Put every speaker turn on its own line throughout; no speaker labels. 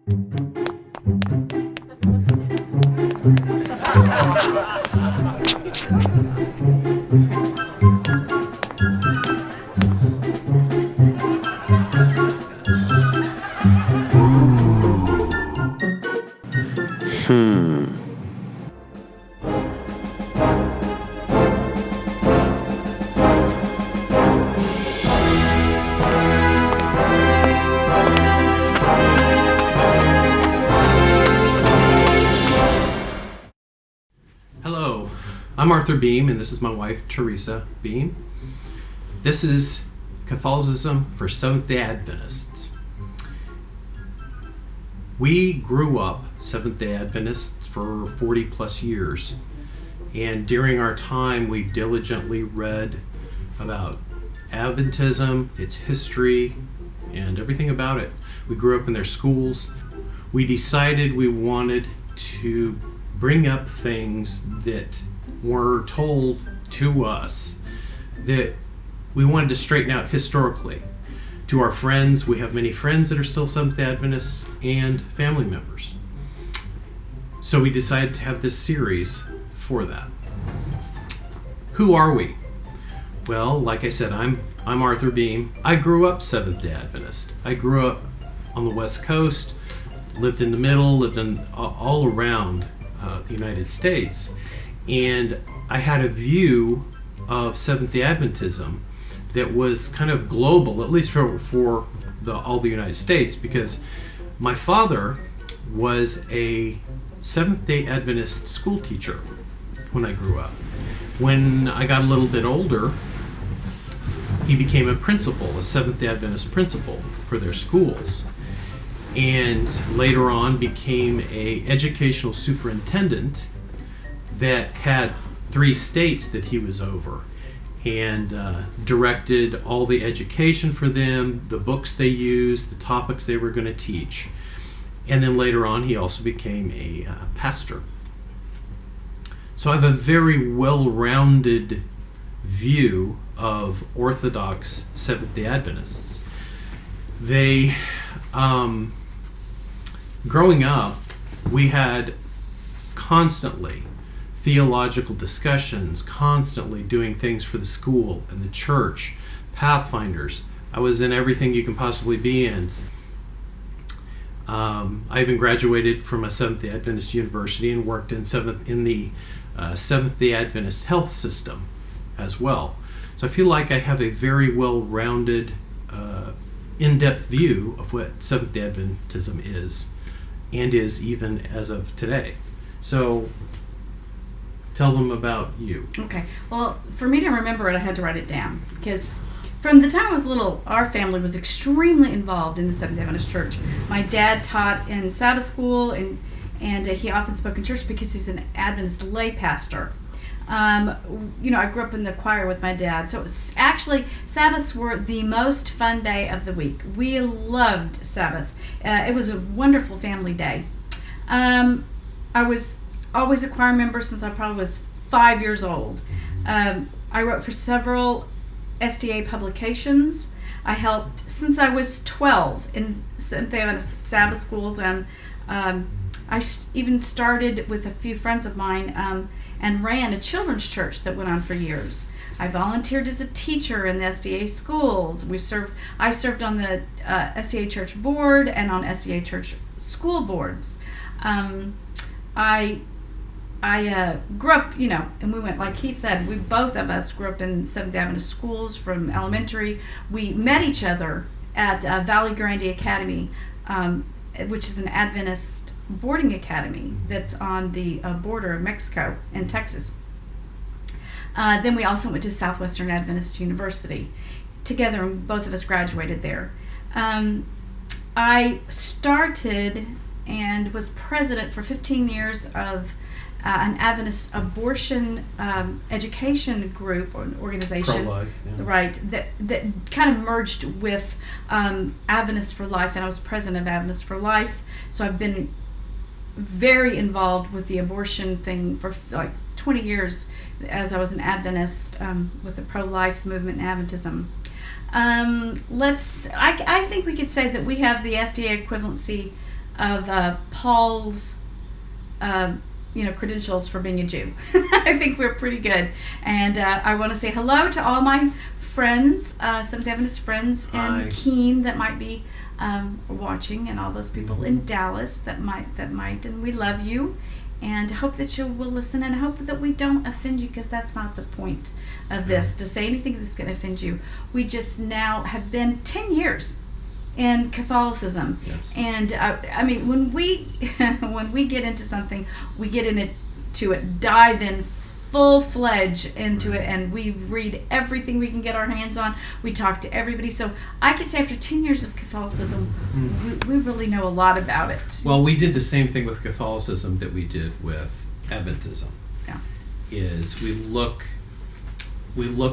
Hello, I'm Arthur Beem, and this is my wife, Teresa Beem. This is Catholicism for Seventh-day Adventists. We grew up Seventh-day Adventists for 40 plus years, and during our time we diligently read about Adventism, its history, and everything about it. We grew up in their schools. We decided we wanted to bring up things that were told to us that we wanted to straighten out historically. To our friends, we have many friends that are still Seventh-day Adventists and family members. So we decided to have this series for that. Who are we? Well, like I said, I'm Arthur Beem. I grew up Seventh-day Adventist. I grew up on the West Coast, lived in the middle, lived in all around the United States, and I had a view of Seventh-day Adventism that was kind of global, at least for all the United States, because my father was a Seventh-day Adventist school teacher when I grew up. When I got a little bit older, he became a principal, a Seventh-day Adventist principal for their schools, and later on became a educational superintendent that had 3 states that he was over, and directed all the education for them, the books they used, the topics they were going to teach. And then later on he also became a pastor. So I have a very well-rounded view of Orthodox Seventh-day Adventists. They growing up, we had constantly theological discussions, constantly doing things for the school and the church, Pathfinders. I was in everything you can possibly be in. I even graduated from a Seventh-day Adventist university and worked in the Seventh-day Adventist health system as well. So I feel like I have a very well-rounded, in-depth view of what Seventh-day Adventism is, and is even as of today. So tell them about you.
Okay. Well, for me to remember it, I had to write it down, because from the time I was little, our family was extremely involved in the Seventh-day Adventist Church. My dad taught in Sabbath school, and he often spoke in church because he's an Adventist lay pastor. I grew up in the choir with my dad, so it was actually, Sabbaths were the most fun day of the week. We loved Sabbath. It was a wonderful family day. I was always a choir member since I probably was 5 years old. I wrote for several SDA publications. I helped since I was 12 in Seventh-day Adventist Sabbath schools, and I even started with a few friends of mine and ran a children's church that went on for years. I volunteered as a teacher in the SDA schools. I served on the SDA church board and on SDA church school boards. I grew up, and we went, like he said, both of us grew up in Seventh-day Adventist schools from elementary. We met each other at Valley Grande Academy, which is an Adventist boarding academy that's on the border of Mexico and Texas. Then we also went to Southwestern Adventist University together, and both of us graduated there. I started and was president for 15 years of an Adventist abortion education group or an organization,
Pro-life, yeah.
Right? That kind of merged with Adventists for Life, and I was president of Adventists for Life. So I've been very involved with the abortion thing for like 20 years, as I was an Adventist with the pro-life movement in Adventism. I think we could say that we have the SDA equivalency Paul's credentials for being a Jew. I think we're pretty good. And I want to say hello to all my friends, Seventh Adventist friends in Keene that might be watching, and all those people in Dallas that might, and we love you. And I hope that you will listen, and I hope that we don't offend you, because that's not the point of this, to say anything that's going to offend you. We just now have been 10 years in Catholicism.
Yes.
And I mean, when we get into something, we get into it, dive in full-fledged into it, and we read everything we can get our hands on. We talk to everybody. So I could say after 10 years of Catholicism, we really know a lot about it.
Well, we did the same thing with Catholicism that we did with Adventism.
Yeah.
Is we look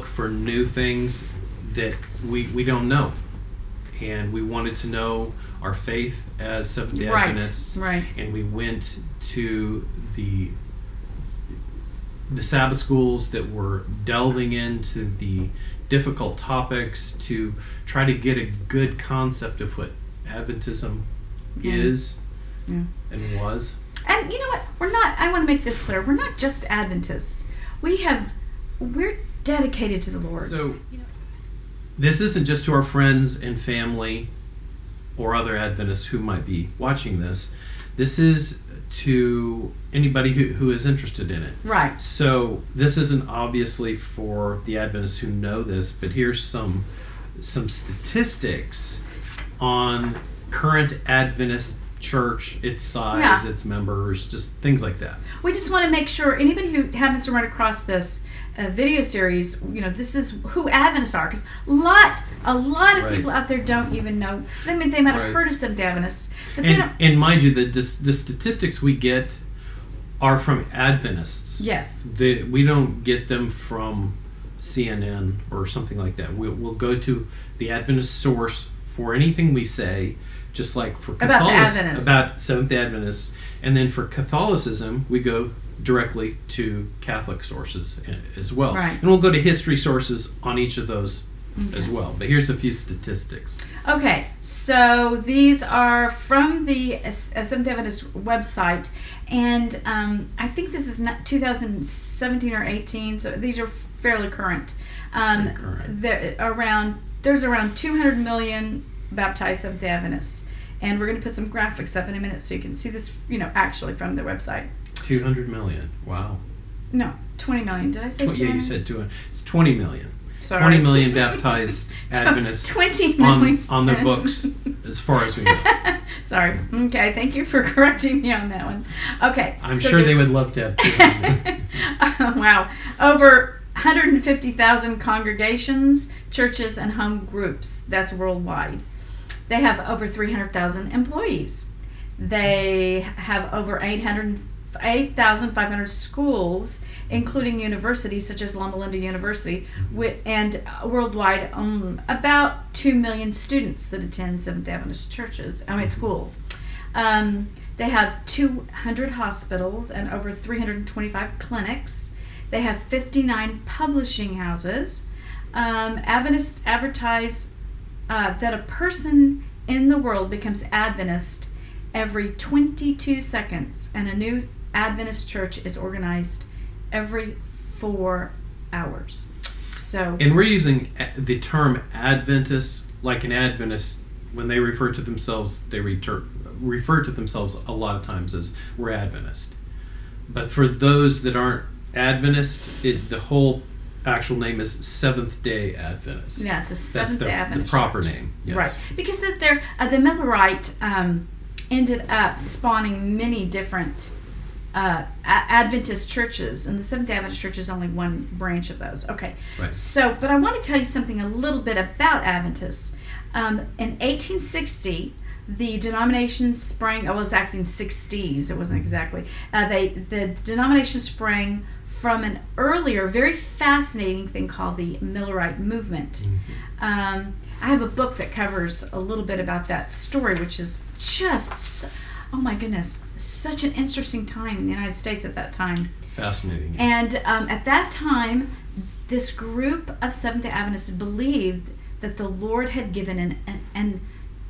for new things that we don't know. And we wanted to know our faith as Seventh-day Adventists.
Right.
And we went to the Sabbath schools that were delving into the difficult topics to try to get a good concept of what Adventism is and was.
And you know what? I want to make this clear. We're not just Adventists. We're dedicated to the Lord.
So this isn't just to our friends and family or other Adventists who might be watching this. This is to anybody who is interested in it.
Right.
So this isn't obviously for the Adventists who know this, but here's some statistics on current Adventist church, its size, its members, just things like that.
We just want to make sure anybody who happens to run across this video series, this is who Adventists are, because a lot of people out there don't even know. I mean, they might have heard of some Adventists, but
and mind you, the statistics we get are from Adventists.
Yes.
We don't get them from CNN or something like that. We'll go to the Adventist source for anything we say, just like for Catholicism, about Seventh-day Adventists, and then for Catholicism, we go directly to Catholic sources as well.
Right.
And we'll go to history sources on each of those as well. But here's a few statistics.
Okay, so these are from the Seventh-day Adventist website, and I think this is not 2017 or 18, so these are fairly current. There's around 200 million baptized Seventh-day Adventists, and we're going to put some graphics up in a minute so you can see this, actually from the website.
200 million. Wow.
No, 20 million. Did I say 200?
Yeah, you said 200. It's 20 million.
Sorry.
20 million baptized Adventists
20 million.
On their books, as far as we know.
Sorry. Okay, thank you for correcting me on that one. Okay.
I'm sure they would love to have 200.
Wow. Over 150,000 congregations, churches, and home groups. That's worldwide. They have over 300,000 employees. They have over 8,500 schools, including universities such as Loma Linda University, and worldwide about 2 million students that attend Seventh-day Adventist schools. They have 200 hospitals and over 325 clinics. They have 59 publishing houses. Adventists advertise that a person in the world becomes Adventist every 22 seconds, and a new Adventist church is organized every 4 hours.
And we're using the term Adventist, like an Adventist, when they refer to themselves, they refer to themselves a lot of times as we're Adventist. But for those that aren't Adventist, the whole actual name is Seventh-day Adventist.
Yeah, it's a Seventh-day Adventist.
The proper name. Yes.
Right, because the Millerite ended up spawning many different Adventist churches, and the Seventh-day Adventist Church is only one branch of those. Okay,
right.
So, but I want to tell you something a little bit about Adventists. In 1860, the denomination sprang. Oh, it was actually in 60s. It wasn't exactly. The denomination sprang from an earlier, very fascinating thing called the Millerite movement. Mm-hmm. I have a book that covers a little bit about that story, which is just, oh my goodness, such an interesting time in the United States at that time.
Fascinating.
And at that time, this group of Seventh-day Adventists believed that the Lord had given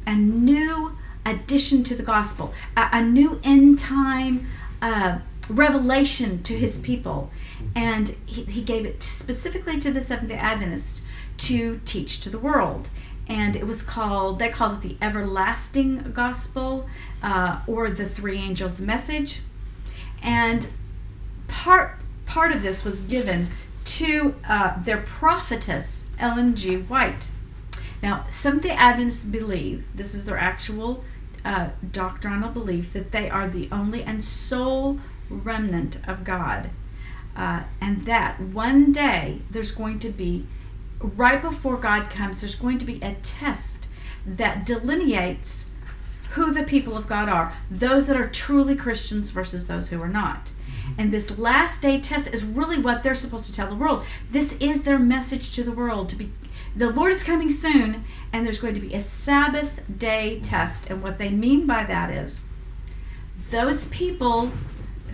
a new addition to the gospel, a new end time revelation to his people. And he gave it specifically to the Seventh-day Adventists to teach to the world. And it was they called it the everlasting gospel, or the three angels message. And part of this was given to their prophetess, Ellen G. White. Now, Seventh-day Adventists believe, this is their actual doctrinal belief, that they are the only and sole remnant of God. And that one day there's going to be, right before God comes, there's going to be a test that delineates who the people of God are, those that are truly Christians versus those who are not. And this last day test is really what they're supposed to tell the world. This is their message to the world, the Lord is coming soon, and there's going to be a Sabbath day test. And what they mean by that is those people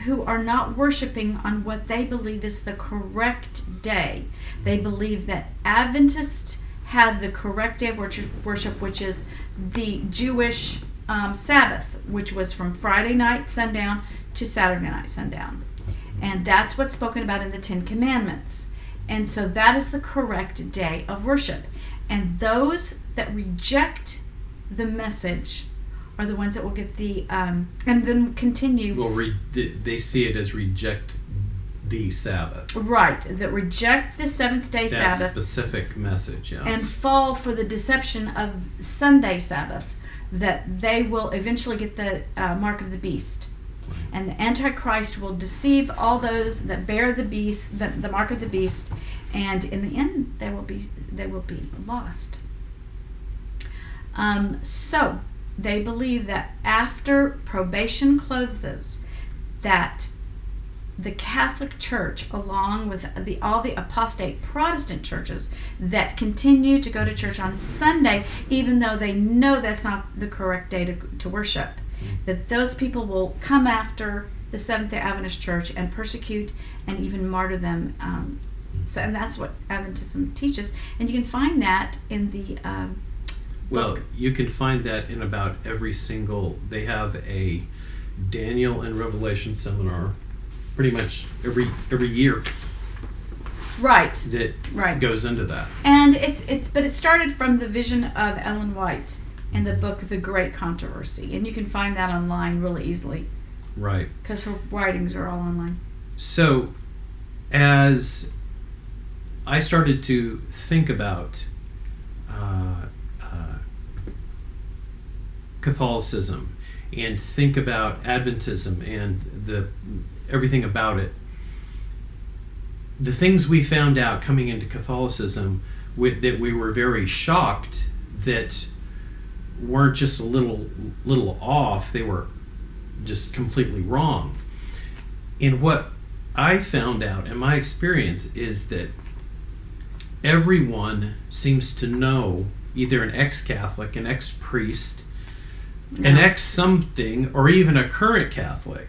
who are not worshiping on what they believe is the correct day. They believe that Adventists have the correct day of worship, which is the Jewish Sabbath, which was from Friday night sundown to Saturday night sundown. And that's what's spoken about in the Ten Commandments. And so that is the correct day of worship. And those that reject the message are the ones that will get the and then continue.
Well, they see it as reject the Sabbath.
Right, that reject the seventh-day Sabbath.
That specific message, yes.
And fall for the deception of Sunday Sabbath, that they will eventually get the mark of the beast. Right. And the Antichrist will deceive all those that bear the beast, the mark of the beast, and in the end, they will be lost. So they believe that after probation closes, that the Catholic Church, along with all the apostate Protestant churches that continue to go to church on Sunday, even though they know that's not the correct day to worship, that those people will come after the Seventh-day Adventist Church and persecute and even martyr them. And that's what Adventism teaches. And you can find that in the
Well, you can find that in about every single. They have a Daniel and Revelation seminar, pretty much every year.
Right.
That goes into that.
And but it started from the vision of Ellen White in the book The Great Controversy, and you can find that online really easily.
Right.
Because her writings are all online.
So, as I started to think about Catholicism and think about Adventism and everything about it, the things we found out coming into Catholicism that we were very shocked that weren't just a little off, they were just completely wrong. And what I found out in my experience is that everyone seems to know either an ex-Catholic, an ex-priest, an ex-something, or even a current Catholic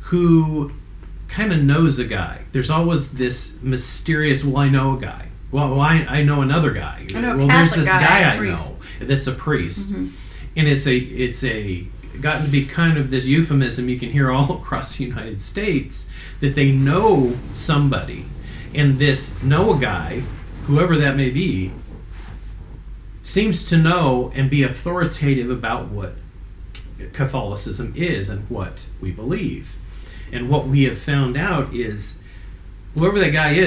who kind of knows a guy. There's always this mysterious, well, I know a guy. Well, I know another guy. There's this guy I know that's a priest. Mm-hmm. And it's gotten to be kind of this euphemism you can hear all across the United States, that they know somebody, and this know a guy, whoever that may be, seems to know and be authoritative about what Catholicism is and what we believe. And what we have found out is whoever that guy is,